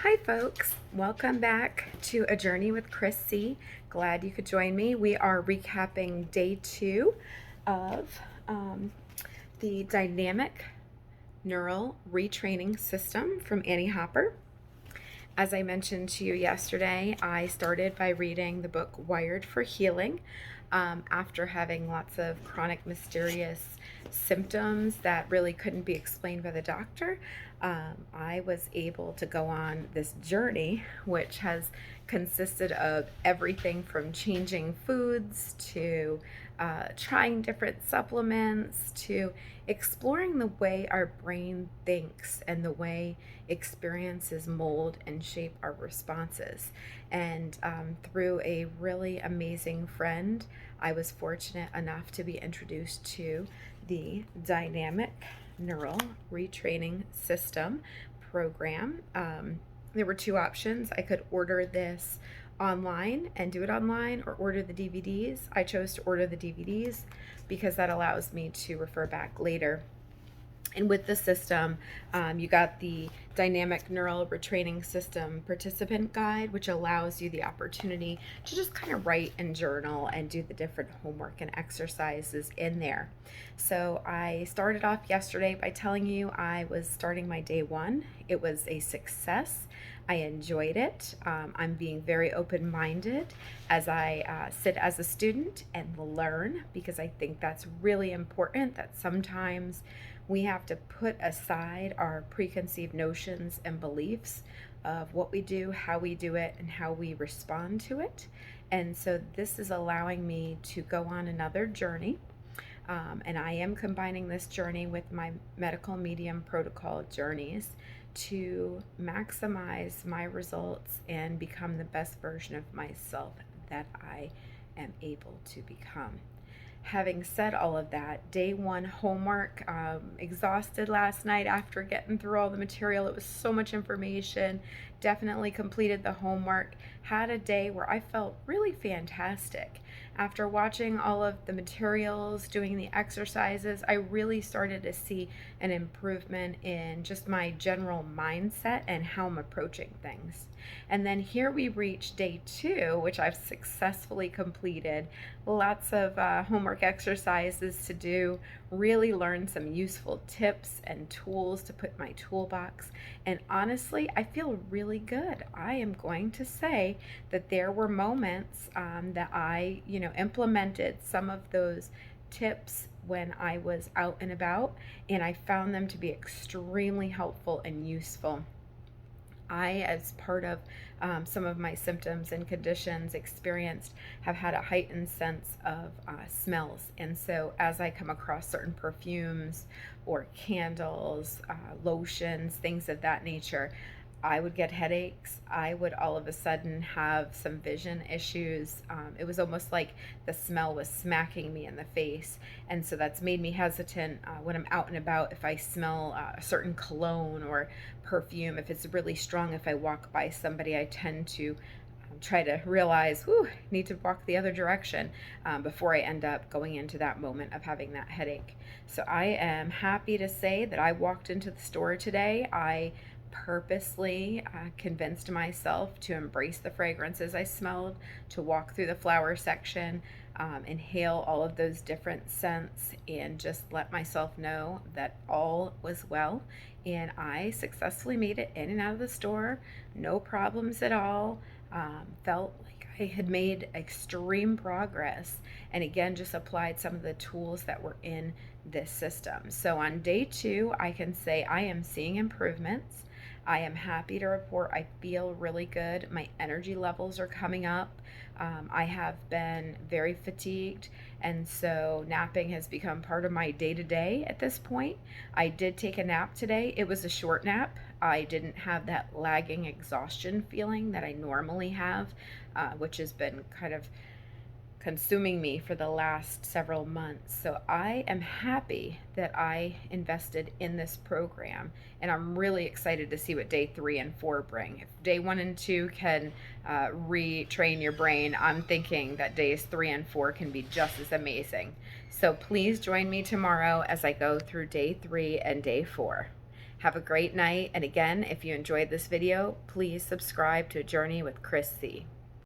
Hi, folks. Welcome back to A Journey with Chris C. Glad you could join me. We are recapping day 2 of the dynamic neural retraining system from Annie Hopper. As I mentioned to you yesterday, I started by reading the book Wired for Healing after having lots of chronic, mysterious symptoms that really couldn't be explained by the doctor. I was able to go on this journey, which has consisted of everything from changing foods to trying different supplements to exploring the way our brain thinks and the way experiences mold and shape our responses. And through a really amazing friend, I was fortunate enough to be introduced to the dynamic neural retraining system program. There were two options. I could order this online and do it online or order the DVDs. I chose to order the DVDs because that allows me to refer back later. And with the system, you got the dynamic neural retraining system participant guide, which allows you the opportunity to just kind of write and journal and do the different homework and exercises in there. So I started off yesterday by telling you I was starting my day 1. It was a success. I enjoyed it. I'm being very open-minded as I sit as a student and learn, because I think that's really important, that sometimes we have to put aside our preconceived notions and beliefs of what we do, how we do it, and how we respond to it. And so this is allowing me to go on another journey. And I am combining this journey with my medical medium protocol journeys to maximize my results and become the best version of myself that I am able to become. Having said all of that, day 1 homework, exhausted last night after getting through all the material. It was so much information. Definitely completed the homework. Had a day where I felt really fantastic. After watching all of the materials, doing the exercises, I really started to see an improvement in just my general mindset and how I'm approaching things. And then here we reach day 2, which I've successfully completed. Lots of homework exercises to do, really learn some useful tips and tools to put in my toolbox. And honestly, I feel really good. I am going to say that there were moments that I, implemented some of those tips when I was out and about, and I found them to be extremely helpful and useful. I, as part of some of my symptoms and conditions experienced, have had a heightened sense of smells. And so as I come across certain perfumes or candles, lotions, things of that nature, I would get headaches. I would all of a sudden have some vision issues. It was almost like the smell was smacking me in the face. And so that's made me hesitant when I'm out and about. If I smell a certain cologne or perfume, if it's really strong, if I walk by somebody, I tend to try to realize, need to walk the other direction before I end up going into that moment of having that headache. So I am happy to say that I walked into the store today. I purposely convinced myself to embrace the fragrances I smelled, to walk through the flower section, inhale all of those different scents, and just let myself know that all was well. And I successfully made it in and out of the store, no problems at all. Felt like I had made extreme progress, and again, just applied some of the tools that were in this system. So on day 2, I can say I am seeing improvements. I am happy to report I feel really good. My energy levels are coming up. I have been very fatigued, and so napping has become part of my day-to-day at this point. I did take a nap today. It was a short nap. I didn't have that lagging exhaustion feeling that I normally have, which has been kind of consuming me for the last several months. So I am happy that I invested in this program, and I'm really excited to see what day 3 and 4 bring. If day 1 and 2 can retrain your brain, I'm thinking that days 3 and 4 can be just as amazing. So please join me tomorrow as I go through day 3 and day 4. Have a great night. And again, if you enjoyed this video, please subscribe to A Journey with Chris C.